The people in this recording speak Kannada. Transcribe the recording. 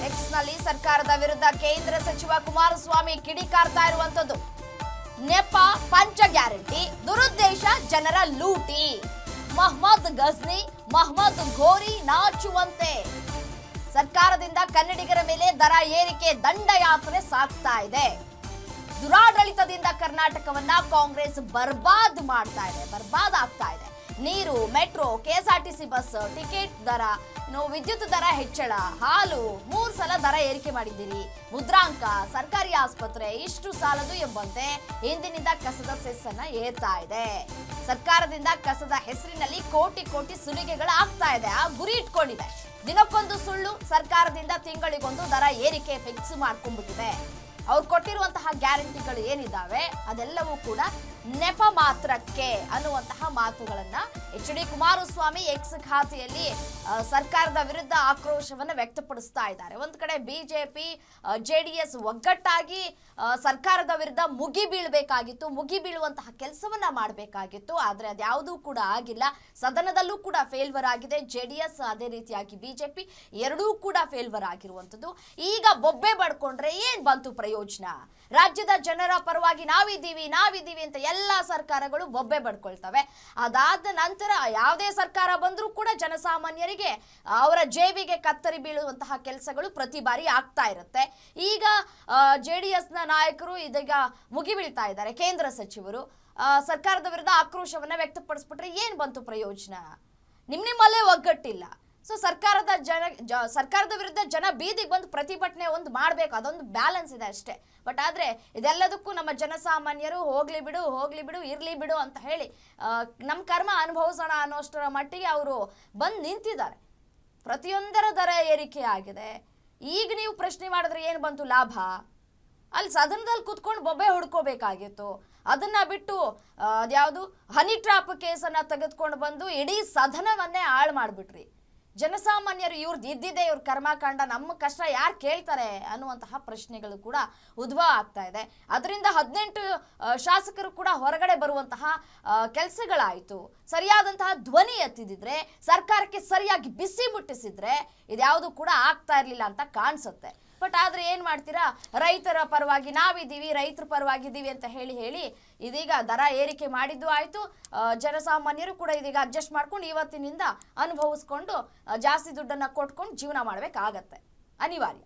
ಎಕ್ಸ್ ನಲ್ಲಿ ಸರ್ಕಾರದ ವಿರುದ್ಧ ಕೇಂದ್ರ ಸಚಿವ ಕುಮಾರಸ್ವಾಮಿ ಕಿಡಿಕಾರ್ತಾ ಇರುವಂತದ್ದು. ನೆಪ ಪಂಚ ಗ್ಯಾರಂಟಿ, ದುರುದ್ದೇಶ ಜನರ ಲೂಟಿ. ಮೊಹಮ್ಮದ್ ಗಜ್ನಿ, ಮೊಹಮ್ಮದ್ ಘೋರಿ ನಾಚುವಂತೆ. ಸರ್ಕಾರದಿಂದ ಕನ್ನಡಿಗರ ಮೇಲೆ ದರ ಏರಿಕೆ ದಂಡಯಾತ್ರೆ ಸಾಗ್ತಾ ಇದೆ. ದುರಾಡಳಿತದಿಂದ ಕರ್ನಾಟಕವನ್ನ ಕಾಂಗ್ರೆಸ್ ಬರ್ಬಾದ್ ಆಗ್ತಾ ಇದೆ. ನೀರು, ಮೆಟ್ರೋ, ಕೆಎಸ್ಆರ್ಟಿಸಿ ಬಸ್ ಟಿಕೆಟ್ ದರ, ವಿದ್ಯುತ್ ದರ ಹೆಚ್ಚಳ, ಹಾಲು 3 ಸಲ ದರ ಏರಿಕೆ ಮಾಡಿದ್ದೀರಿ, ಮುದ್ರಾಂಕ, ಸರ್ಕಾರಿ ಆಸ್ಪತ್ರೆ ಇಷ್ಟು ಸಾಲದು ಎಂಬಂತೆ ಇಂದಿನಿಂದ ಕಸದ ಸೆಸ್ಸನ್ನ ಏರ್ತಾ ಇದೆ. ಸರ್ಕಾರದಿಂದ ಕಸದ ಹೆಸರಿನಲ್ಲಿ ಕೋಟಿ ಕೋಟಿ ಸುಲಿಗೆಗಳು ಆಗ್ತಾ ಇದೆ. ಆ ಗುರಿ ಇಟ್ಕೊಂಡಿದೆ. ದಿನಕ್ಕೊಂದು ಸುಳ್ಳು, ಸರ್ಕಾರದಿಂದ ತಿಂಗಳಿಗೊಂದು ದರ ಏರಿಕೆ ಫಿಕ್ಸ್ ಮಾಡ್ಕೊಂಡ್ಬಿಟ್ಟಿದೆ. ಅವ್ರು ಕೊಟ್ಟಿರುವಂತಹ ಗ್ಯಾರಂಟಿಗಳು ಏನಿದಾವೆ ಅದೆಲ್ಲವೂ ಕೂಡ ನೆಪ ಮಾತ್ರಕ್ಕೆ ಅನ್ನುವಂತಹ ಮಾತುಗಳನ್ನ ಎಚ್.ಡಿ. ಕುಮಾರಸ್ವಾಮಿ ಎಕ್ಸ್ ಖಾತೆಯಲ್ಲಿ ಸರ್ಕಾರದ ವಿರುದ್ಧ ಆಕ್ರೋಶವನ್ನು ವ್ಯಕ್ತಪಡಿಸ್ತಾ ಇದ್ದಾರೆ. ಒಂದ್ ಕಡೆ ಬಿಜೆಪಿ ಜೆಡಿಎಸ್ ಒಗ್ಗಟ್ಟಾಗಿ ಸರ್ಕಾರದ ವಿರುದ್ಧ ಮುಗಿ ಬೀಳುವಂತಹ ಕೆಲಸವನ್ನ ಮಾಡಬೇಕಾಗಿತ್ತು. ಆದ್ರೆ ಅದ್ಯಾವುದೂ ಕೂಡ ಆಗಿಲ್ಲ. ಸದನದಲ್ಲೂ ಕೂಡ ಫೇಲ್ವರ್ ಆಗಿದೆ ಜೆಡಿಎಸ್, ಅದೇ ರೀತಿಯಾಗಿ ಬಿಜೆಪಿ ಎರಡೂ ಕೂಡ ಫೇಲ್ವರ್ ಆಗಿರುವಂತದ್ದು. ಈಗ ಬೊಬ್ಬೆ ಬಡ್ಕೊಂಡ್ರೆ ಏನ್ ಬಂತು ಪ್ರಯೋಜನ? ರಾಜ್ಯದ ಜನರ ಪರವಾಗಿ ನಾವಿದ್ದೀವಿ ಅಂತ ಎಲ್ಲಾ ಸರ್ಕಾರಗಳು ಬೊಬ್ಬೆ ಬಡ್ಕೊಳ್ತವೆ. ಅದಾದ ನಂತರ ಯಾವುದೇ ಸರ್ಕಾರ ಬಂದ್ರೂ ಕೂಡ ಜನಸಾಮಾನ್ಯರಿಗೆ ಅವರ ಜೇಬಿಗೆ ಕತ್ತರಿ ಬೀಳುವಂತಹ ಕೆಲಸಗಳು ಪ್ರತಿ ಬಾರಿ ಆಗ್ತಾ ಇರುತ್ತೆ. ಈಗ ಜೆಡಿಎಸ್ ನ ನಾಯಕರು ಇದೀಗ ಮುಗಿಬೀಳ್ತಾ ಇದ್ದಾರೆ. ಕೇಂದ್ರ ಸಚಿವರು ಸರ್ಕಾರದ ವಿರುದ್ಧ ಆಕ್ರೋಶವನ್ನ ವ್ಯಕ್ತಪಡಿಸ್ಬಿಟ್ರೆ ಏನ್ ಬಂತು ಪ್ರಯೋಜನ? ನಿಮ್ಮಲ್ಲೇ ಒಗ್ಗಟ್ಟಿಲ್ಲ. ಸೊ ಸರ್ಕಾರದ ವಿರುದ್ಧ ಜನ ಬೀದಿಗೆ ಬಂದು ಪ್ರತಿಭಟನೆ ಒಂದು ಮಾಡಬೇಕು, ಅದೊಂದು ಬ್ಯಾಲೆನ್ಸ್ ಇದೆ ಅಷ್ಟೇ. ಬಟ್ ಆದರೆ ಇದೆಲ್ಲದಕ್ಕೂ ನಮ್ಮ ಜನಸಾಮಾನ್ಯರು ಹೋಗ್ಲಿ ಬಿಡು ಇರ್ಲಿ ಬಿಡು ಅಂತ ಹೇಳಿ ನಮ್ಮ ಕರ್ಮ ಅನುಭವಿಸೋಣ ಅನ್ನೋಷ್ಟರ ಮಟ್ಟಿಗೆ ಅವರು ಬಂದು ನಿಂತಿದ್ದಾರೆ. ಪ್ರತಿಯೊಂದರ ದರ ಏರಿಕೆ ಆಗಿದೆ. ಈಗ ನೀವು ಪ್ರಶ್ನೆ ಮಾಡಿದ್ರೆ ಏನು ಬಂತು ಲಾಭ? ಅಲ್ಲಿ ಸದನದಲ್ಲಿ ಕುತ್ಕೊಂಡು ಬೊಬ್ಬೆ ಹುಡ್ಕೋಬೇಕಾಗಿತ್ತು. ಅದನ್ನ ಬಿಟ್ಟು ಅದ್ಯಾವುದು ಹನಿ ಟ್ರಾಪ್ ಕೇಸನ್ನ ತೆಗೆದುಕೊಂಡು ಬಂದು ಇಡೀ ಸದನವನ್ನೇ ಹಾಳು ಮಾಡಿಬಿಟ್ರಿ. ಜನಸಾಮಾನ್ಯರು ಇವ್ರದ್ದು ಇದ್ದಿದೆ, ಇವ್ರ ಕರ್ಮಕಾಂಡ, ನಮ್ಮ ಕಷ್ಟ ಯಾರು ಕೇಳ್ತಾರೆ ಅನ್ನುವಂತಹ ಪ್ರಶ್ನೆಗಳು ಕೂಡ ಉದ್ಭವ ಆಗ್ತಾ ಇದೆ. ಅದರಿಂದ 18 ಶಾಸಕರು ಕೂಡ ಹೊರಗಡೆ ಬರುವಂತಹ ಕೆಲಸಗಳಾಯಿತು. ಸರಿಯಾದಂತಹ ಧ್ವನಿ ಎತ್ತಿದಿದ್ರೆ, ಸರ್ಕಾರಕ್ಕೆ ಸರಿಯಾಗಿ ಬಿಸಿ ಮುಟ್ಟಿಸಿದ್ರೆ ಇದ್ಯಾವುದು ಕೂಡ ಆಗ್ತಾ ಇರಲಿಲ್ಲ ಅಂತ ಕಾಣಿಸುತ್ತೆ. ಬಟ್ ಆದ್ರೆ ಏನ್ ಮಾಡ್ತೀರಾ? ರೈತರ ಪರವಾಗಿ ನಾವಿದ್ದೀವಿ, ರೈತರ ಪರವಾಗಿದ್ದೀವಿ ಅಂತ ಹೇಳಿ ಇದೀಗ ದರ ಏರಿಕೆ ಮಾಡಿದ್ದು ಆಯ್ತು. ಜನಸಾಮಾನ್ಯರು ಕೂಡ ಇದೀಗ ಅಡ್ಜಸ್ಟ್ ಮಾಡ್ಕೊಂಡು ಇವತ್ತಿನಿಂದ ಅನುಭವಿಸ್ಕೊಂಡು ಜಾಸ್ತಿ ದುಡ್ಡನ್ನ ಕೊಟ್ಕೊಂಡು ಜೀವನ ಮಾಡ್ಬೇಕಾಗತ್ತೆ, ಅನಿವಾರ್ಯ.